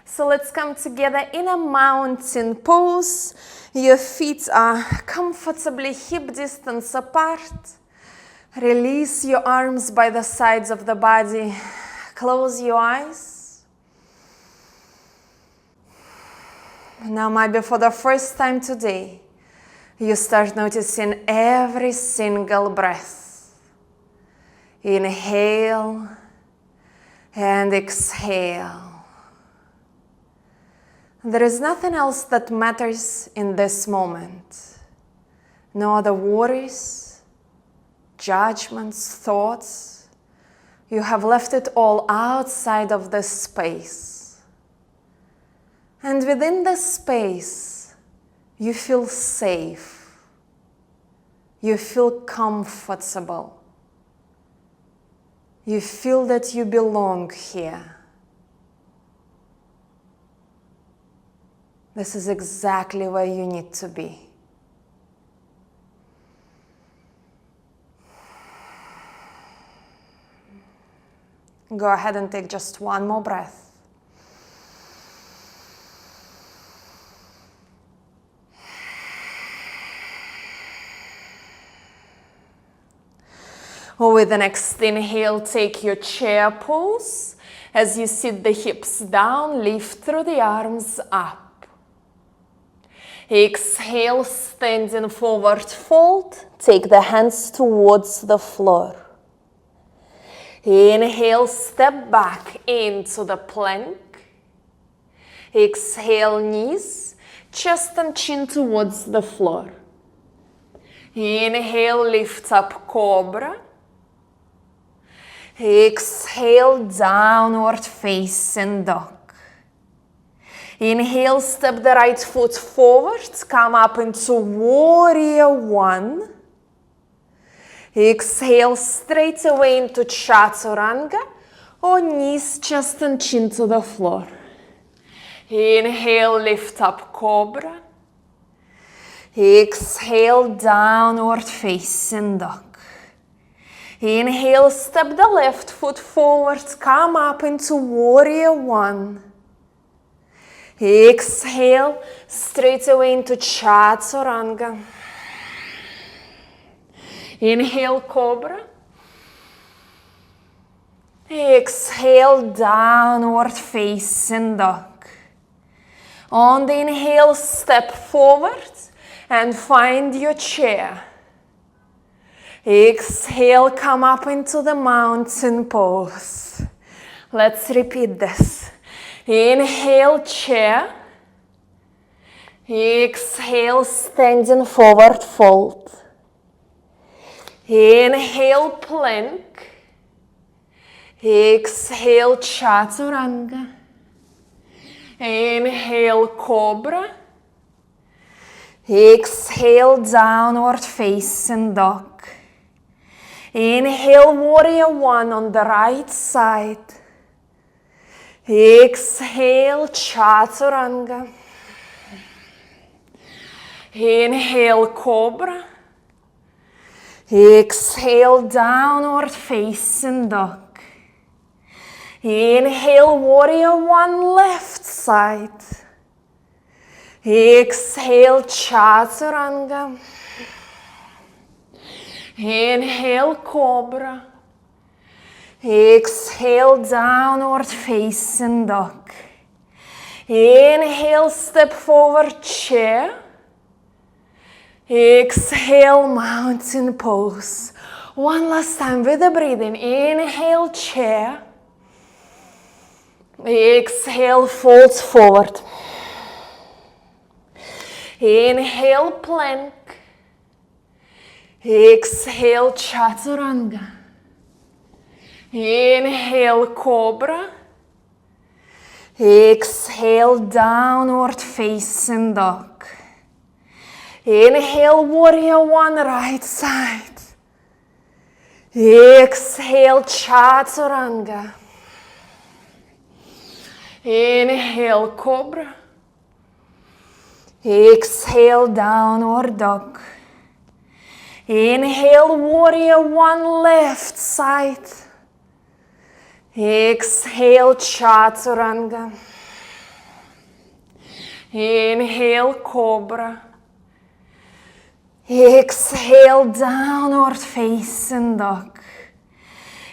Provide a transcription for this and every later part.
So let's come together in a mountain pose. Your feet are comfortably hip distance apart. Release your arms by the sides of the body. Close your eyes. Now maybe for the first time today, you start noticing every single breath. Inhale and exhale. There is nothing else that matters in this moment. No other worries, judgments, thoughts. You have left it all outside of this space. And within this space, you feel safe. You feel comfortable. You feel that you belong here. This is exactly where you need to be. Go ahead and take just one more breath. With the next inhale, take your chair pose. As you sit the hips down, lift through the arms up. Exhale, standing forward fold. Take the hands towards the floor. Inhale, step back into the plank. Exhale, knees, chest and chin towards the floor. Inhale, lift up cobra. Exhale, downward facing dog. Inhale, step the right foot forward, come up into warrior one. Exhale, straight away into chaturanga, or knees, chest and chin to the floor. Inhale, lift up cobra. Exhale, downward facing dog. Inhale, step the left foot forward, come up into warrior one. Exhale, straight away into chaturanga. Inhale, cobra. Exhale, downward facing dog. On the inhale, step forward and find your chair. Exhale, come up into the mountain pose. Let's repeat this. Inhale, chair. Exhale, standing forward fold. Inhale, plank. Exhale, chaturanga. Inhale, cobra. Exhale, downward facing dog. Inhale, warrior one on the right side. Exhale, chaturanga. Inhale, cobra. Exhale, downward facing dog. Inhale, warrior one, left side. Exhale, chaturanga. Inhale, cobra. Exhale, downward facing dog. Inhale, step forward, chair. Exhale, mountain pose. One last time with the breathing. Inhale, chair. Exhale, folds forward. Inhale, plank. Exhale, chaturanga. Inhale, cobra. Exhale, downward facing dog. Inhale, warrior one, right side. Exhale, chaturanga. Inhale, cobra. Exhale, downward dog. Inhale, warrior one, left side. Exhale, chaturanga. Inhale, cobra. Exhale, downward facing dog.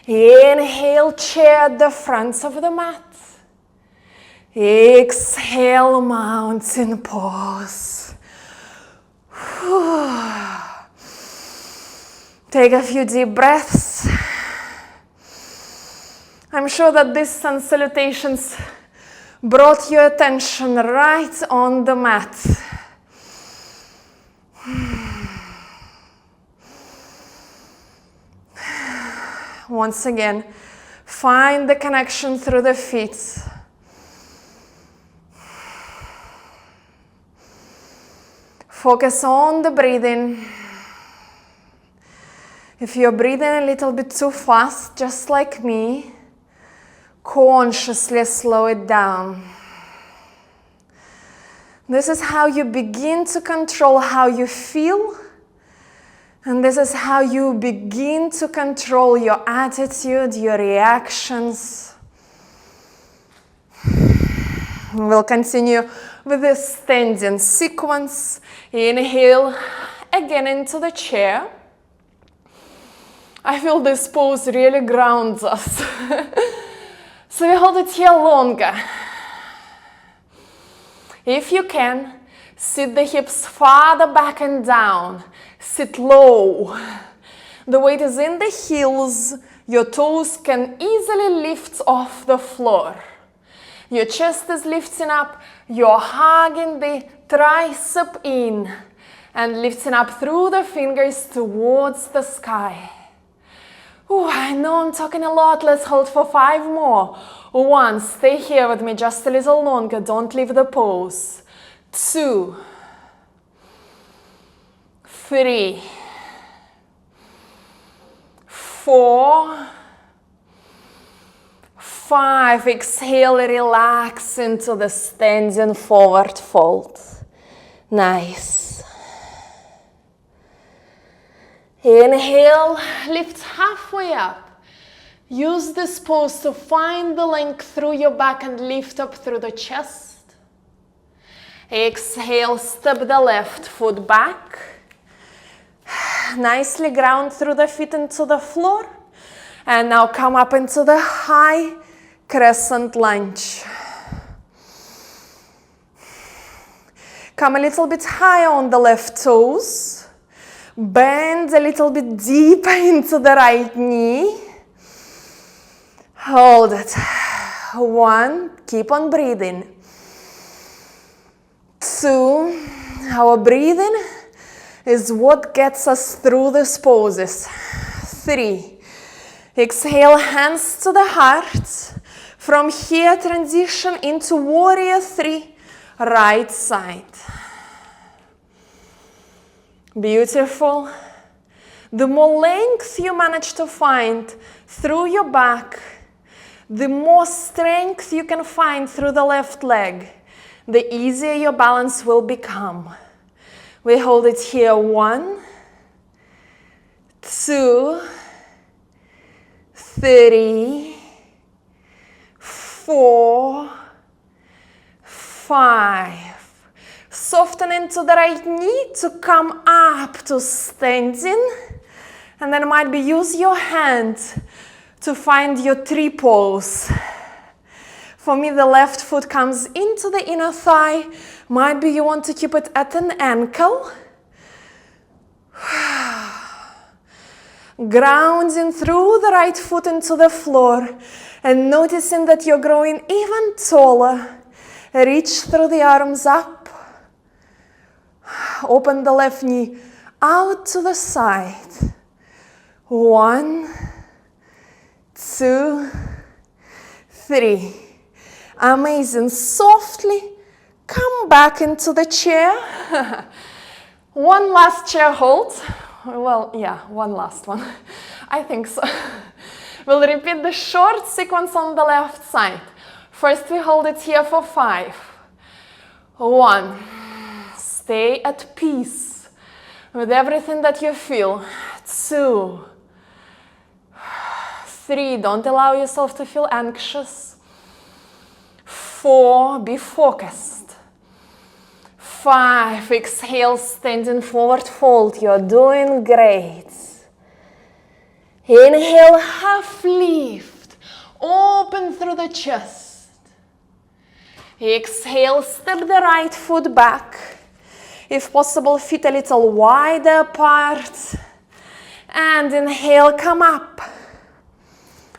Inhale, chair at the front of the mat. Exhale, mountain pose. Take a few deep breaths. I'm sure that this Sun Salutations brought your attention right on the mat. Once again, find the connection through the feet. Focus on the breathing. If you're breathing a little bit too fast, just like me, consciously slow it down. This is how you begin to control how you feel, and this is how you begin to control your attitude, your reactions. We'll continue with this standing sequence. Inhale again into the chair. I feel this pose really grounds us. So we hold it here longer. If you can, sit the hips farther back and down. Sit low. The weight is in the heels. Your toes can easily lift off the floor. Your chest is lifting up. You're hugging the tricep in and lifting up through the fingers towards the sky. Ooh, I know I'm talking a lot. Let's hold for 5 more. 1, stay here with me just a little longer. Don't leave the pose. 2, 3, 4, 5. Exhale, relax into the standing forward fold. Nice. Inhale, lift halfway up. Use this pose to find the length through your back and lift up through the chest. Exhale, step the left foot back. Nicely ground through the feet into the floor. And now come up into the high crescent lunge. Come a little bit higher on the left toes. Bend a little bit deeper into the right knee. Hold it. 1, keep on breathing. 2, our breathing is what gets us through these poses. 3, exhale, hands to the heart. From here, transition into warrior 3, right side. Beautiful. The more length you manage to find through your back, the more strength you can find through the left leg, the easier your balance will become. We hold it here. 1, 2, 3, 4, 5. Soften into the right knee to come up to standing. And then might be use your hand to find your tree pose. For me, the left foot comes into the inner thigh. Might be you want to keep it at an ankle. Grounding through the right foot into the floor and noticing that you're growing even taller. Reach through the arms up. Open the left knee out to the side. 1, 2, 3. Amazing. Softly come back into the chair. One last chair hold. Well, yeah, one last one. I think so. We'll repeat the short sequence on the left side. First, we hold it here for 5. 1. Stay at peace with everything that you feel. 2, 3, don't allow yourself to feel anxious. 4, be focused. 5. Exhale, standing forward fold. You're doing great. Inhale, half lift. Open through the chest. Exhale, step the right foot back. If possible, feet a little wider apart. And inhale, come up.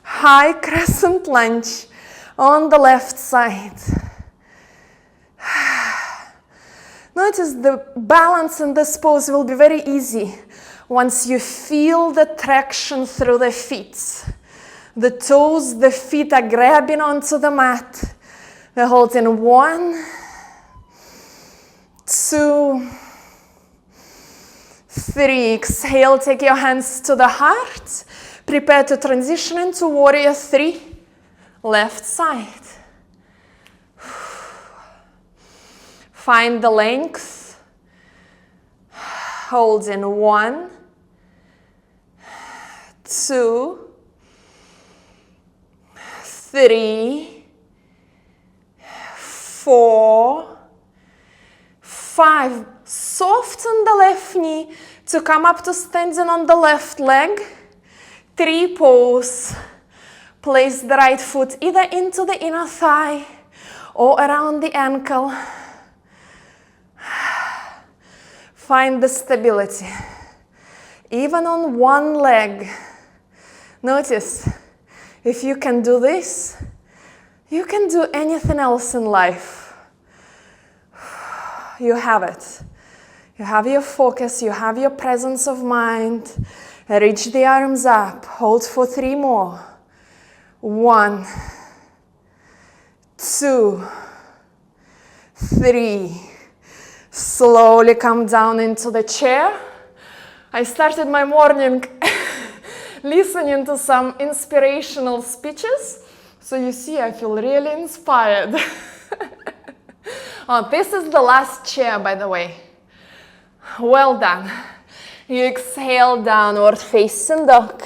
High crescent lunge on the left side. Notice the balance in this pose will be very easy once you feel the traction through the feet. The toes, the feet are grabbing onto the mat. We're holding 1, 2, 3. Exhale, take your hands to the heart. Prepare to transition into warrior 3, left side. Find the length. Hold in 1, 2, 3, 4, 5. Soften the left knee to come up to standing on the left leg. 3, pose. Place the right foot either into the inner thigh or around the ankle. Find the stability. Even on one leg. Notice, if you can do this, you can do anything else in life. You have it. You have your focus, you have your presence of mind. Reach the arms up. Hold for 3 more. 1, 2, 3. Slowly come down into the chair. I started my morning listening to some inspirational speeches. So you see, I feel really inspired. Oh, this is the last chair, by the way. Well done. You exhale, downward facing dog.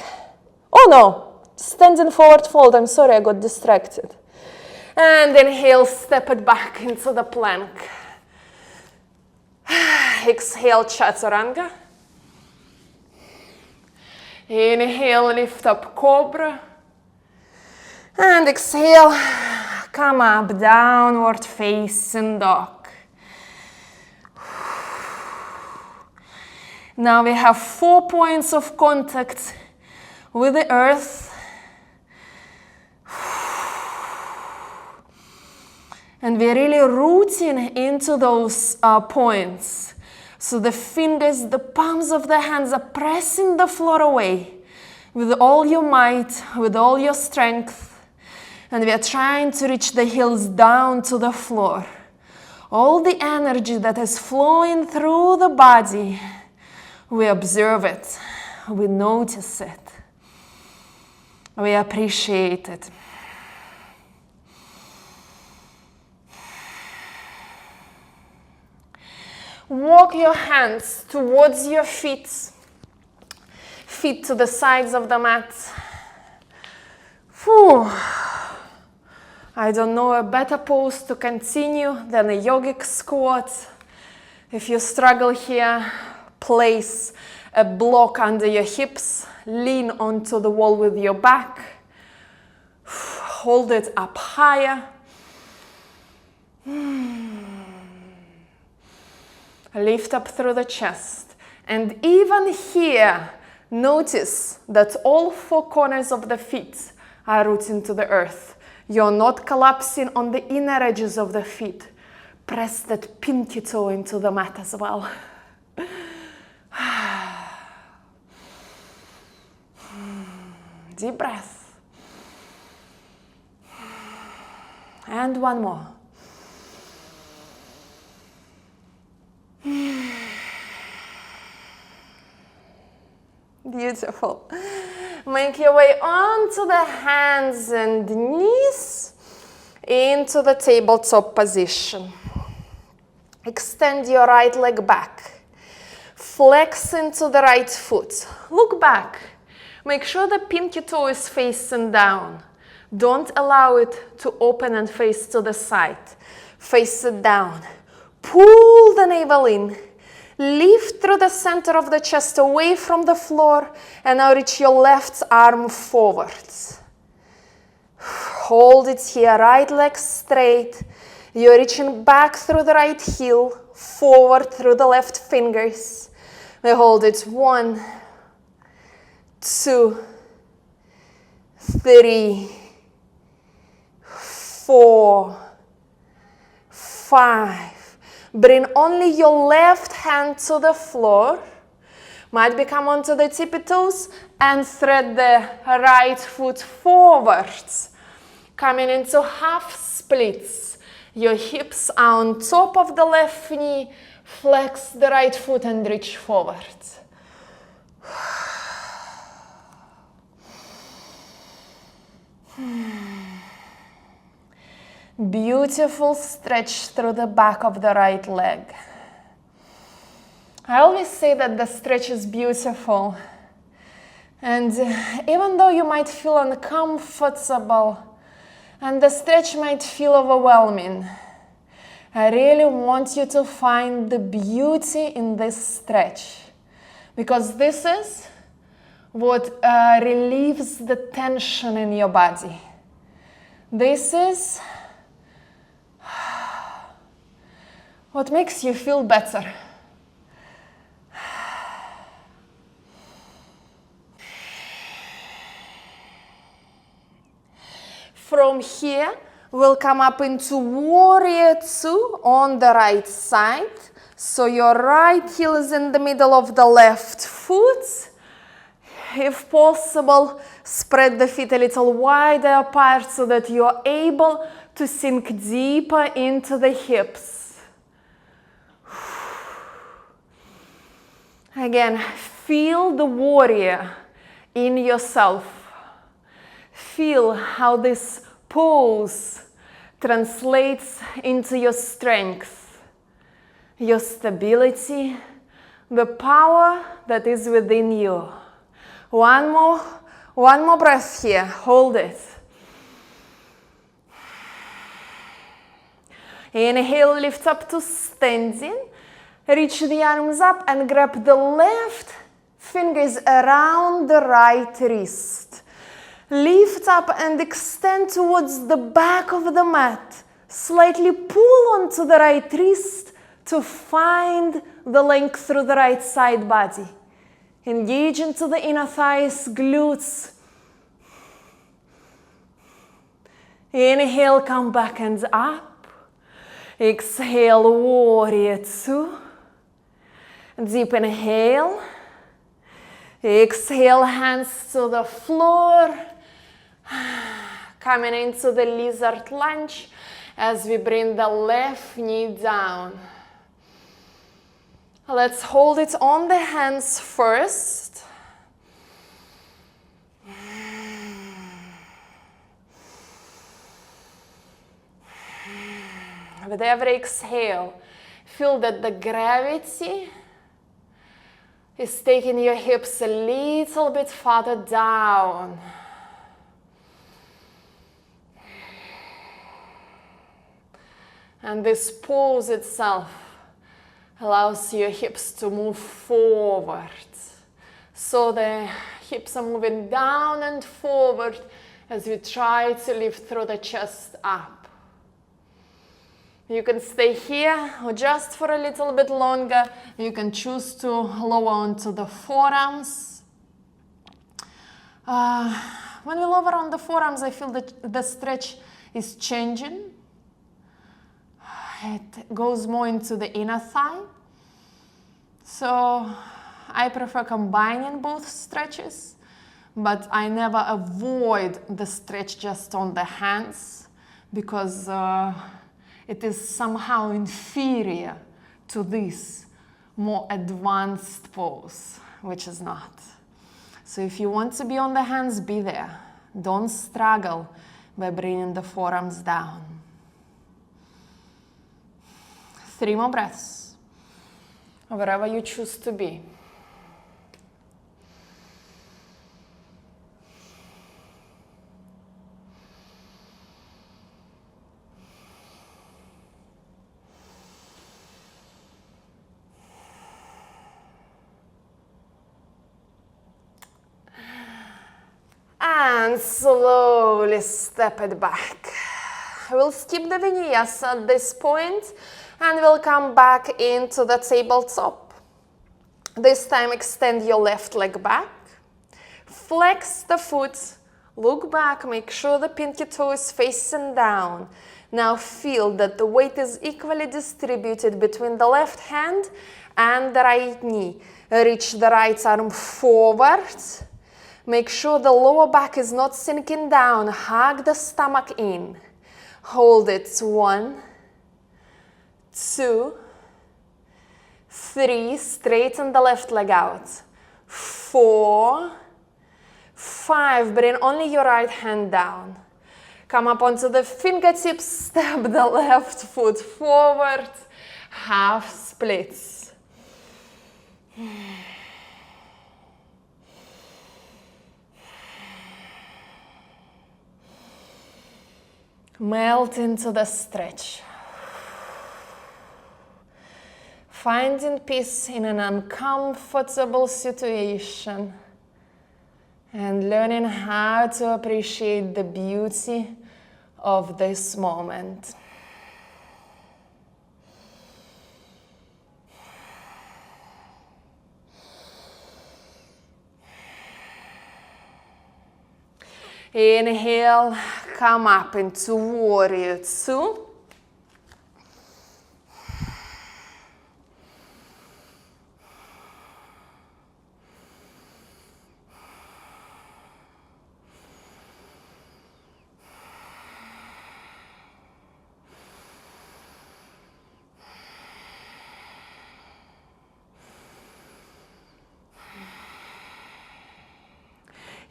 Oh no, standing forward fold. I'm sorry, I got distracted. And inhale, step it back into the plank. Exhale, chaturanga. Inhale, lift up cobra. And exhale, come up, downward facing dog. Now we have 4 points of contact with the earth. And we're really rooting into those points. So the fingers, the palms of the hands are pressing the floor away with all your might, with all your strength. And we are trying to reach the heels down to the floor. All the energy that is flowing through the body, we observe it, we notice it, we appreciate it. Walk your hands towards your feet, feet to the sides of the mat. Whew. I don't know a better pose to continue than a yogic squat. If you struggle here, place a block under your hips, lean onto the wall with your back, hold it up higher. Lift up through the chest. And even here, notice that all 4 corners of the feet are rooting to the earth. You're not collapsing on the inner edges of the feet. Press that pinky toe into the mat as well. Deep breath. And one more. Beautiful. Make your way onto the hands and knees into the tabletop position. Extend your right leg back. Flex into the right foot. Look back. Make sure the pinky toe is facing down. Don't allow it to open and face to the side. Face it down. Pull the navel in. Lift through the center of the chest away from the floor, and now reach your left arm forward. Hold it here, right leg straight. You're reaching back through the right heel, forward through the left fingers. We hold it 1, 2, 3, 4, 5. Bring only your left hand to the floor. Might become onto the tippy toes and thread the right foot forwards. Coming into half splits. Your hips are on top of the left knee. Flex the right foot and reach forward. Beautiful stretch through the back of the right leg. I always say that the stretch is beautiful. And even though you might feel uncomfortable and the stretch might feel overwhelming, I really want you to find the beauty in this stretch. Because this is what relieves the tension in your body. This is what makes you feel better. From here, we'll come up into Warrior 2 on the right side. So your right heel is in the middle of the left foot. If possible, spread the feet a little wider apart so that you're able to sink deeper into the hips. Again, feel the warrior in yourself. Feel how this pose translates into your strength, your stability, the power that is within you. One more breath here. Hold it. Inhale, lift up to standing. Reach the arms up and grab the left fingers around the right wrist. Lift up and extend towards the back of the mat. Slightly pull onto the right wrist to find the length through the right side body. Engage into the inner thighs, glutes. Inhale, come back and up. Exhale, Warrior 2. Deep inhale. Exhale, hands to the floor. Coming into the lizard lunge as we bring the left knee down. Let's hold it on the hands first. With every exhale, feel that the gravity is taking your hips a little bit farther down. And this pose itself allows your hips to move forward. So the hips are moving down and forward as we try to lift through the chest up. You can stay here or just for a little bit longer. You can choose to lower onto the forearms. When we lower on the forearms, I feel that the stretch is changing. It goes more into the inner thigh. So I prefer combining both stretches, but I never avoid the stretch just on the hands because it is somehow inferior to this more advanced pose, which is not. So if you want to be on the hands, be there. Don't struggle by bringing the forearms down. 3 more breaths, wherever you choose to be. And slowly step it back. We'll skip the vinyasa at this point and we'll come back into the tabletop. This time extend your left leg back. Flex the foot, look back, make sure the pinky toe is facing down. Now feel that the weight is equally distributed between the left hand and the right knee. Reach the right arm forward. Make sure the lower back is not sinking down. Hug the stomach in. Hold it. 1, 2, 3. Straighten the left leg out. 4, 5. Bring only your right hand down. Come up onto the fingertips. Step the left foot forward. Half splits. Melt into the stretch. Finding peace in an uncomfortable situation and learning how to appreciate the beauty of this moment. Inhale, come up into Warrior 2.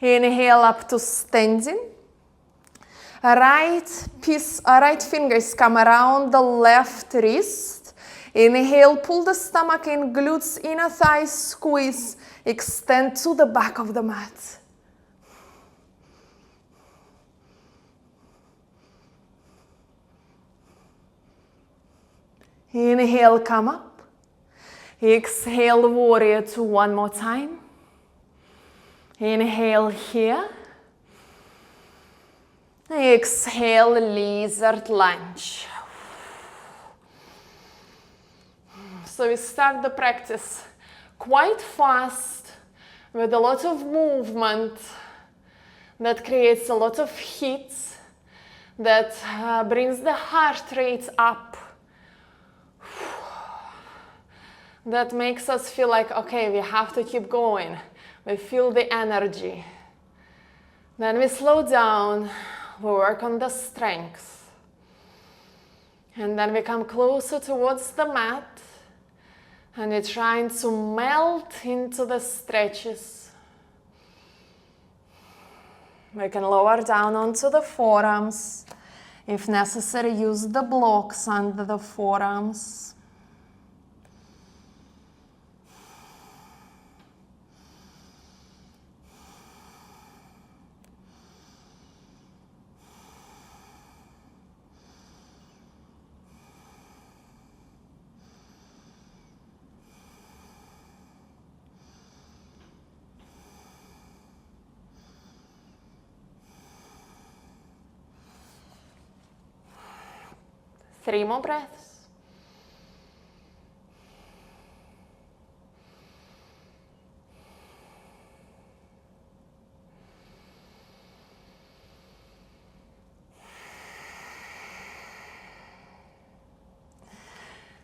Inhale up to standing. Right fingers come around the left wrist. Inhale, pull the stomach in, glutes, inner thighs, squeeze. Extend to the back of the mat. Inhale, come up. Exhale, Warrior 2 one more time. Inhale here. Exhale, lizard lunge. So we start the practice quite fast with a lot of movement that creates a lot of heat, that brings the heart rate up, that makes us feel like, okay, we have to keep going. We feel the energy. Then we slow down, we work on the strength. And then we come closer towards the mat and we're trying to melt into the stretches. We can lower down onto the forearms. If necessary, use the blocks under the forearms. Three more breaths.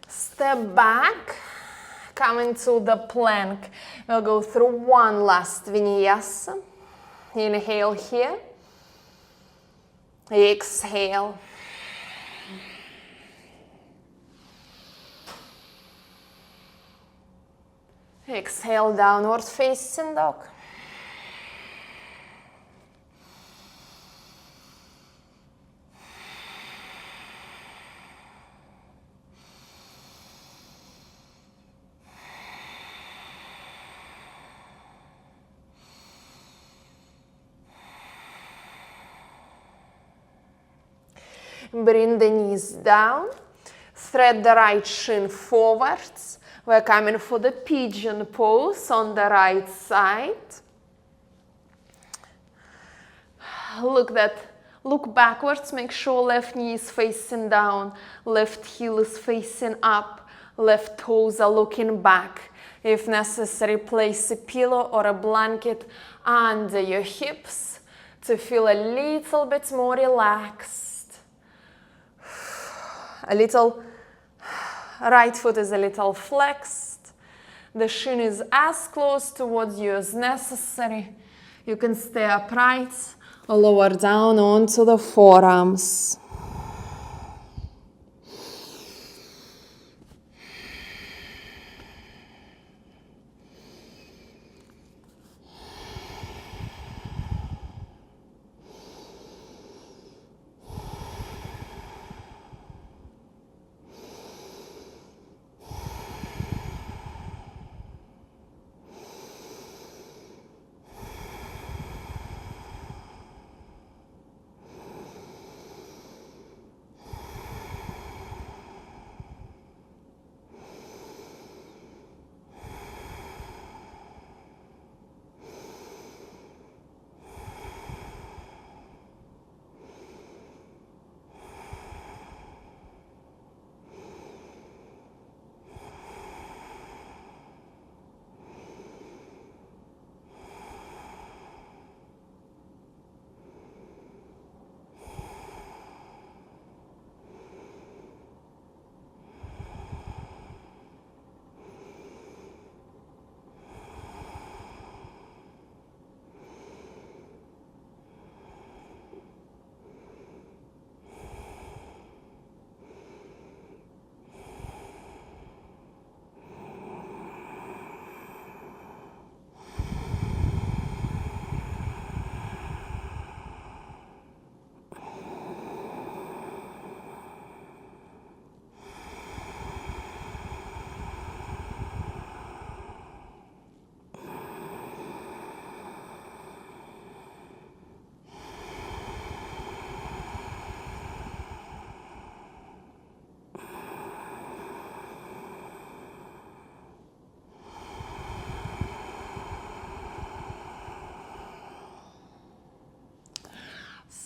Step back, come into the plank. We'll go through one last vinyasa. Inhale here. Exhale. Exhale, downward facing dog. Bring the knees down, thread the right shin forwards. We're coming for the pigeon pose on the right side. Look backwards, make sure left knee is facing down, left heel is facing up, left toes are looking back. If necessary, place a pillow or a blanket under your hips to feel a little bit more relaxed. Right foot is a little flexed. The shin is as close towards you as necessary. You can stay upright or lower down onto the forearms.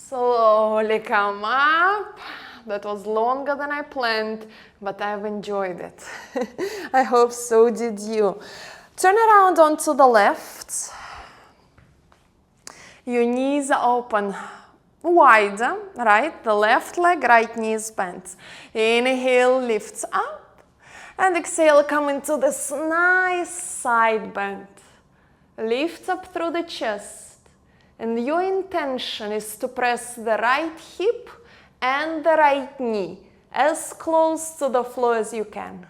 Slowly come up. That was longer than I planned, but I've enjoyed it. I hope so did you. Turn around onto the left. Your knees are open wider, right? The left leg, right knee is bent. Inhale, lifts up. And exhale, come into this nice side bend. Lift up through the chest. And your intention is to press the right hip and the right knee as close to the floor as you can.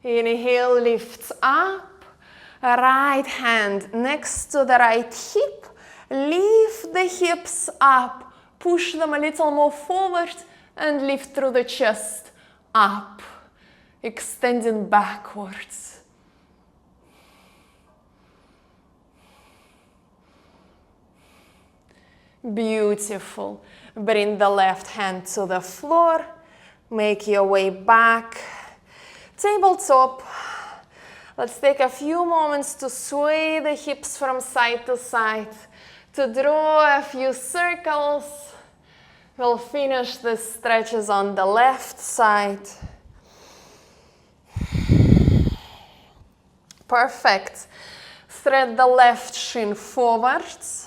Inhale, lifts up, right hand next to the right hip, lift the hips up, push them a little more forward and lift through the chest, up, extending backwards. Beautiful. Bring the left hand to the floor, make your way back. Tabletop. Let's take a few moments to sway the hips from side to side, to draw a few circles. We'll finish the stretches on the left side. Perfect. Thread the left shin forwards.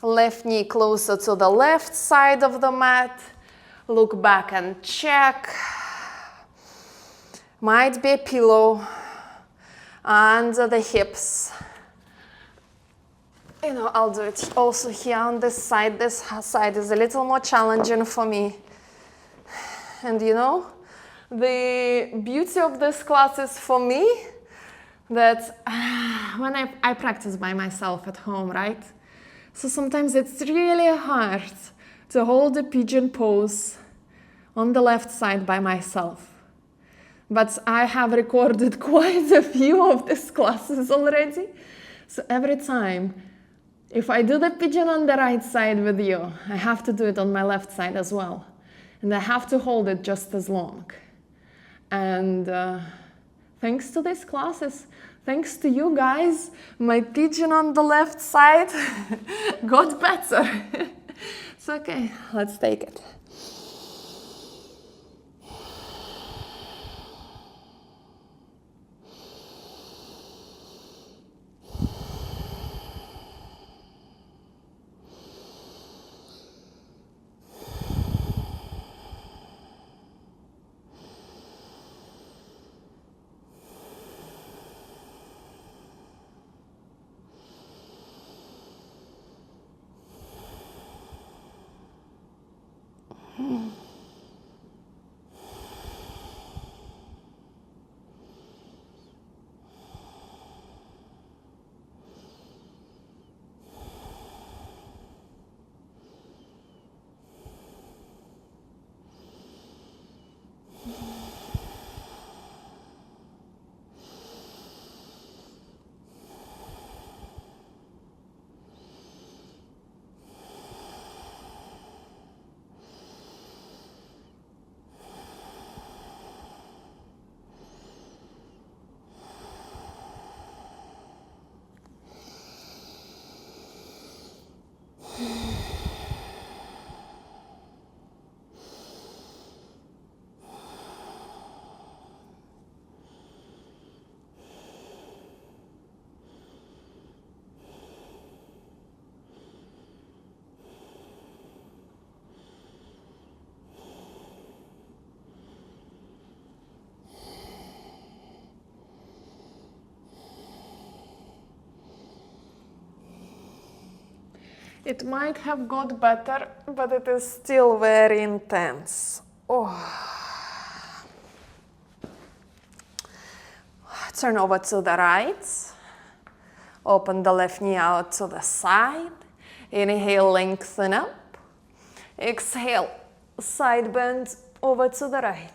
Left knee closer to the left side of the mat. Look back and check. Might be a pillow under the hips. You know, I'll do it also here on this side. This side is a little more challenging for me. And you know, the beauty of this class is for me that when I practice by myself at home, right? So sometimes it's really hard to hold a pigeon pose on the left side by myself. But I have recorded quite a few of these classes already. So every time, if I do the pigeon on the right side with you, I have to do it on my left side as well. And I have to hold it just as long. And thanks to these classes, thanks to you guys, my pigeon on the left side got better. It's okay, let's take it. It might have got better, but it is still very intense. Oh. Turn over to the right. Open the left knee out to the side. Inhale, lengthen up. Exhale, side bend over to the right.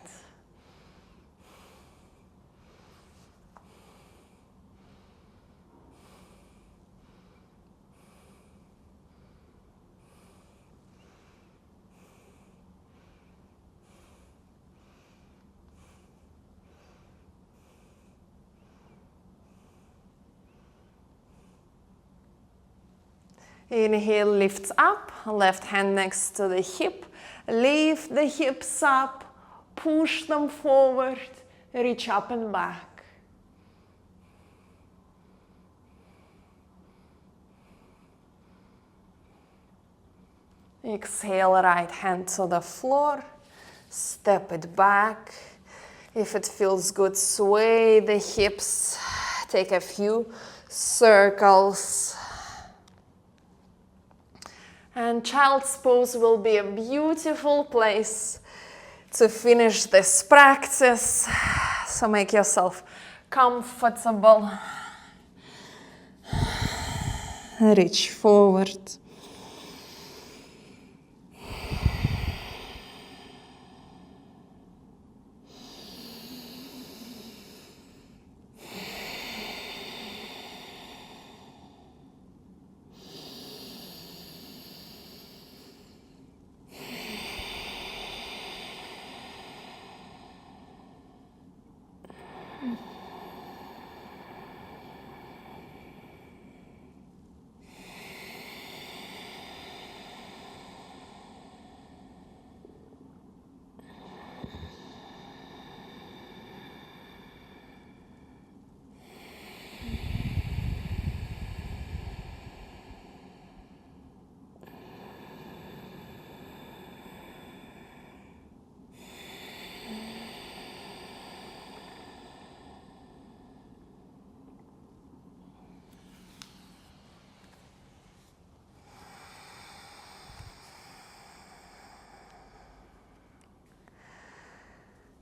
Inhale, lifts up, left hand next to the hip. Lift the hips up, push them forward, reach up and back. Exhale, right hand to the floor, step it back. If it feels good, sway the hips, take a few circles. And child's pose will be a beautiful place to finish this practice. So make yourself comfortable. Reach forward.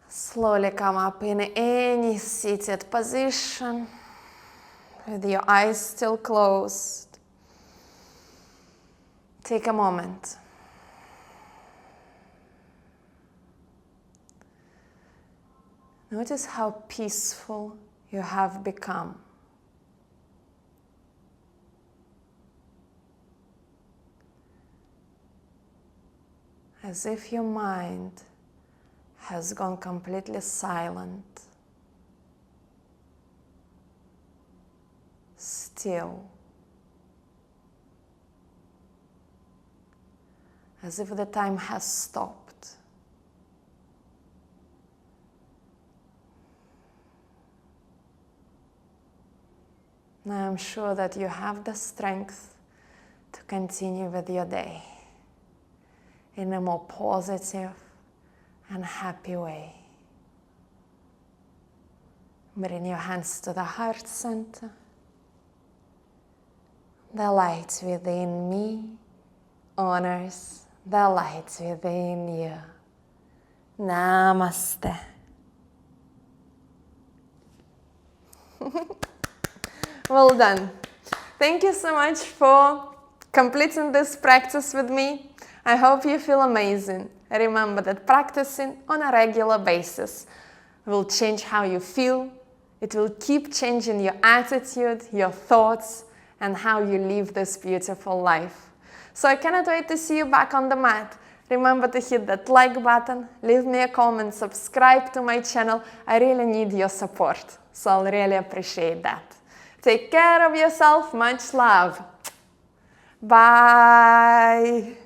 Slowly come up in any seated position with your eyes still closed. Take a moment Notice how peaceful you have become. As if your mind has gone completely silent, still, as if the time has stopped. Now I'm sure that you have the strength to continue with your day in a more positive and happy way. Bring your hands to the heart center. The light within me honors the light within you. Namaste. Well done. Thank you so much for completing this practice with me. I hope you feel amazing. Remember that practicing on a regular basis will change how you feel. It will keep changing your attitude, your thoughts, and how you live this beautiful life. So I cannot wait to see you back on the mat. Remember to hit that like button, leave me a comment, subscribe to my channel. I really need your support, so I'll really appreciate that. Take care of yourself. Much love. Bye.